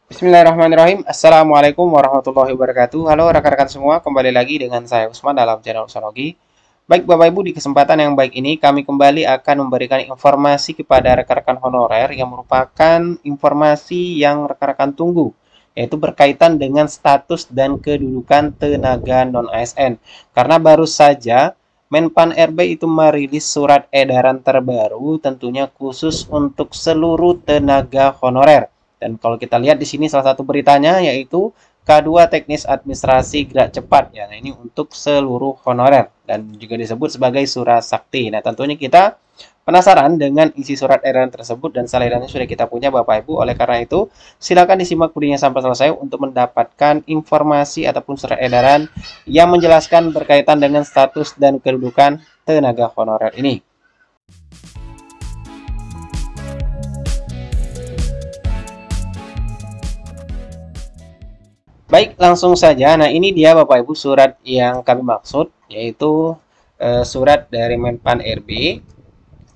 Bismillahirrahmanirrahim. Assalamualaikum warahmatullahi wabarakatuh. Halo rekan-rekan semua, kembali lagi dengan saya Usman dalam channel Usmanogi. Baik Bapak Ibu, di kesempatan yang baik ini kami kembali akan memberikan informasi kepada rekan-rekan honorer yang merupakan informasi yang rekan-rekan tunggu, yaitu berkaitan dengan status dan kedudukan tenaga non-ASN. Karena baru saja Menpan RB itu merilis surat edaran terbaru tentunya khusus untuk seluruh tenaga honorer. Dan kalau kita lihat di sini salah satu beritanya yaitu K2 Teknis Administrasi Gerak Cepat ya. Nah, ini untuk seluruh honorer dan juga disebut sebagai surat sakti. Nah, tentunya kita penasaran dengan isi surat edaran tersebut dan salirannya sudah kita punya Bapak Ibu. Oleh karena itu, silakan disimak videonya sampai selesai untuk mendapatkan informasi ataupun surat edaran yang menjelaskan berkaitan dengan status dan kedudukan tenaga honorer ini. Baik, langsung saja. Nah, ini dia Bapak Ibu surat yang kami maksud, yaitu surat dari Menpan RB,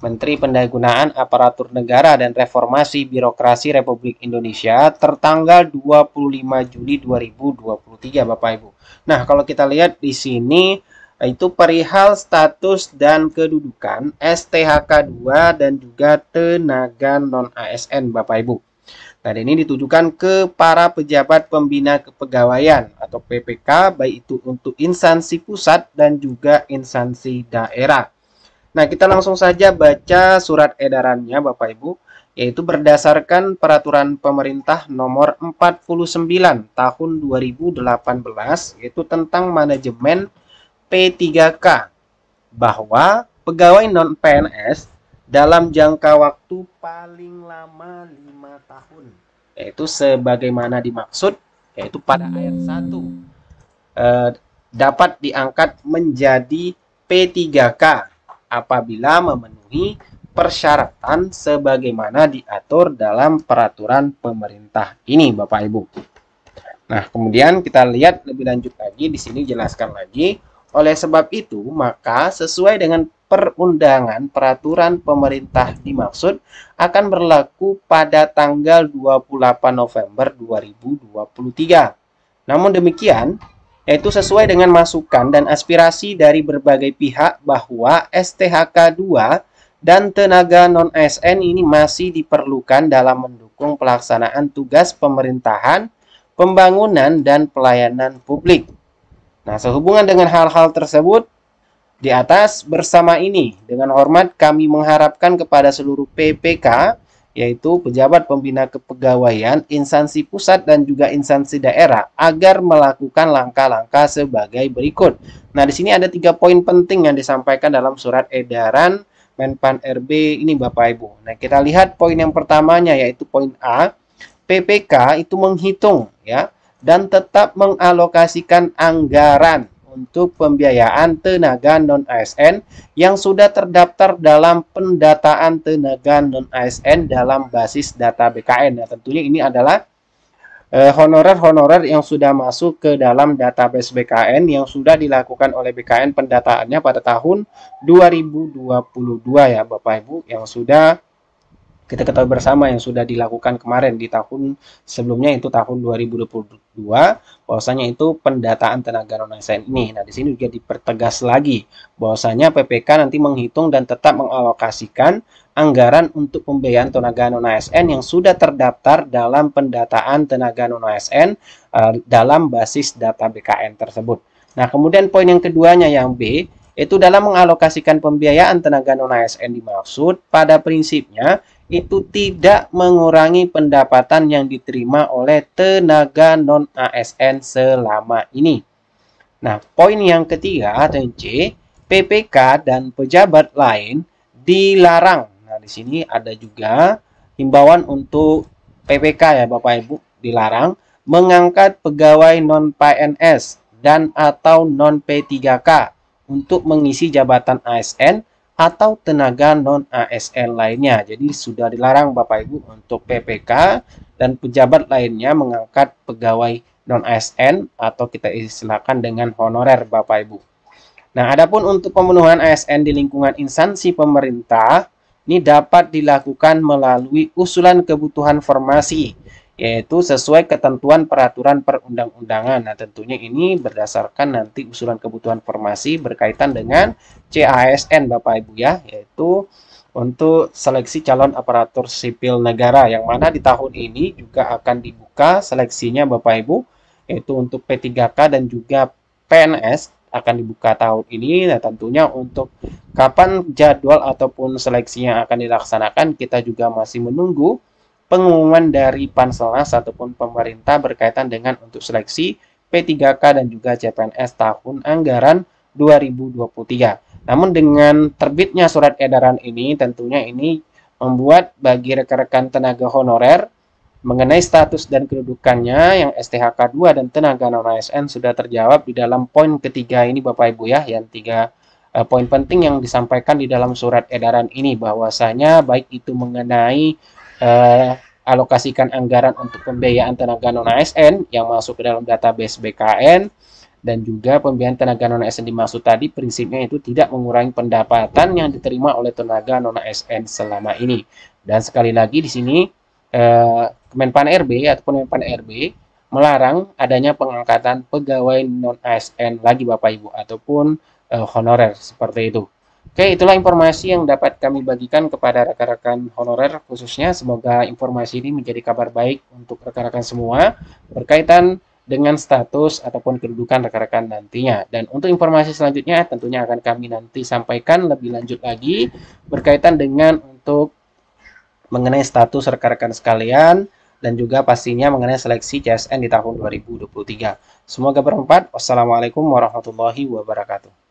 Menteri Pendayagunaan Aparatur Negara dan Reformasi Birokrasi Republik Indonesia, tertanggal 25 Juli 2023, Bapak Ibu. Nah, kalau kita lihat di sini, itu perihal status dan kedudukan STHK 2 dan juga tenaga non-ASN, Bapak Ibu. Dan ini ditujukan ke para pejabat pembina kepegawaian atau PPK, baik itu untuk instansi pusat dan juga instansi daerah. Nah, kita langsung saja baca surat edarannya Bapak Ibu, yaitu berdasarkan peraturan pemerintah nomor 49 tahun 2018, yaitu tentang manajemen P3K, bahwa pegawai non-PNS dalam jangka waktu paling lama 5 tahun, yaitu sebagaimana dimaksud, yaitu pada ayat 1, dapat diangkat menjadi P3K apabila memenuhi persyaratan sebagaimana diatur dalam peraturan pemerintah ini, Bapak Ibu. Nah, kemudian kita lihat lebih lanjut lagi, di sini jelaskan lagi, oleh sebab itu, maka sesuai dengan perundangan peraturan pemerintah dimaksud akan berlaku pada tanggal 28 November 2023. Namun demikian, yaitu sesuai dengan masukan dan aspirasi dari berbagai pihak bahwa STHK 2 dan tenaga non-ASN ini masih diperlukan dalam mendukung pelaksanaan tugas pemerintahan, pembangunan, dan pelayanan publik. Nah, sehubungan dengan hal-hal tersebut di atas, bersama ini dengan hormat kami mengharapkan kepada seluruh PPK, yaitu pejabat pembina kepegawaian, instansi pusat dan juga instansi daerah, agar melakukan langkah-langkah sebagai berikut. Nah, di sini ada 3 poin penting yang disampaikan dalam surat edaran Menpan RB ini Bapak Ibu. Nah, kita lihat poin yang pertamanya, yaitu poin A, PPK itu menghitung ya dan tetap mengalokasikan anggaran untuk pembiayaan tenaga non-ASN yang sudah terdaftar dalam pendataan tenaga non-ASN dalam basis data BKN. Nah, tentunya ini adalah honorer-honorer yang sudah masuk ke dalam database BKN yang sudah dilakukan oleh BKN pendataannya pada tahun 2022 ya Bapak Ibu, yang sudah kita ketahui bersama yang sudah dilakukan kemarin di tahun sebelumnya, itu tahun 2022, bahwasanya itu pendataan tenaga non-ASN ini. Nah, di sini juga dipertegas lagi bahwasanya PPK nanti menghitung dan tetap mengalokasikan anggaran untuk pembiayaan tenaga non-ASN yang sudah terdaftar dalam pendataan tenaga non-ASN dalam basis data BKN tersebut. Nah, kemudian poin yang keduanya yang B, itu dalam mengalokasikan pembiayaan tenaga non-ASN dimaksud pada prinsipnya itu tidak mengurangi pendapatan yang diterima oleh tenaga non-ASN selama ini. Nah, poin yang ketiga atau C, PPK dan pejabat lain dilarang. Nah, di sini ada juga himbauan untuk PPK ya Bapak Ibu, dilarang mengangkat pegawai non-PNS dan atau non-P3K untuk mengisi jabatan ASN atau tenaga non-ASN lainnya. Jadi sudah dilarang Bapak Ibu untuk PPK dan pejabat lainnya mengangkat pegawai non-ASN atau kita istilahkan dengan honorer Bapak Ibu. Nah, adapun untuk pemenuhan ASN di lingkungan instansi pemerintah, ini dapat dilakukan melalui usulan kebutuhan formasi yaitu sesuai ketentuan peraturan perundang-undangan. Nah, tentunya ini berdasarkan nanti usulan kebutuhan formasi berkaitan dengan CASN Bapak Ibu ya, yaitu untuk seleksi calon aparatur sipil negara, yang mana di tahun ini juga akan dibuka seleksinya Bapak Ibu, yaitu untuk P3K dan juga PNS akan dibuka tahun ini. Nah, tentunya untuk kapan jadwal ataupun seleksinya akan dilaksanakan, kita juga masih menunggu pengumuman dari Panselnas ataupun pemerintah berkaitan dengan untuk seleksi P3K dan juga CPNS tahun anggaran 2023. Namun dengan terbitnya surat edaran ini, tentunya ini membuat bagi rekan-rekan tenaga honorer mengenai status dan kedudukannya yang STHK 2 dan tenaga non-ASN sudah terjawab di dalam poin ketiga ini Bapak Ibu ya, yang tiga poin penting yang disampaikan di dalam surat edaran ini, bahwasanya baik itu mengenai alokasikan anggaran untuk pembiayaan tenaga non-ASN yang masuk ke dalam database BKN, dan juga pembiayaan tenaga non-ASN dimaksud tadi prinsipnya itu tidak mengurangi pendapatan yang diterima oleh tenaga non-ASN selama ini. Dan sekali lagi di sini Kemenpan RB ataupun Menpan RB melarang adanya pengangkatan pegawai non-ASN lagi Bapak Ibu ataupun honorer seperti itu. Oke, itulah informasi yang dapat kami bagikan kepada rekan-rekan honorer khususnya. Semoga informasi ini menjadi kabar baik untuk rekan-rekan semua berkaitan dengan status ataupun kedudukan rekan-rekan nantinya. Dan untuk informasi selanjutnya tentunya akan kami nanti sampaikan lebih lanjut lagi berkaitan dengan untuk mengenai status rekan-rekan sekalian dan juga pastinya mengenai seleksi CSN di tahun 2023. Semoga bermanfaat. Wassalamualaikum warahmatullahi wabarakatuh.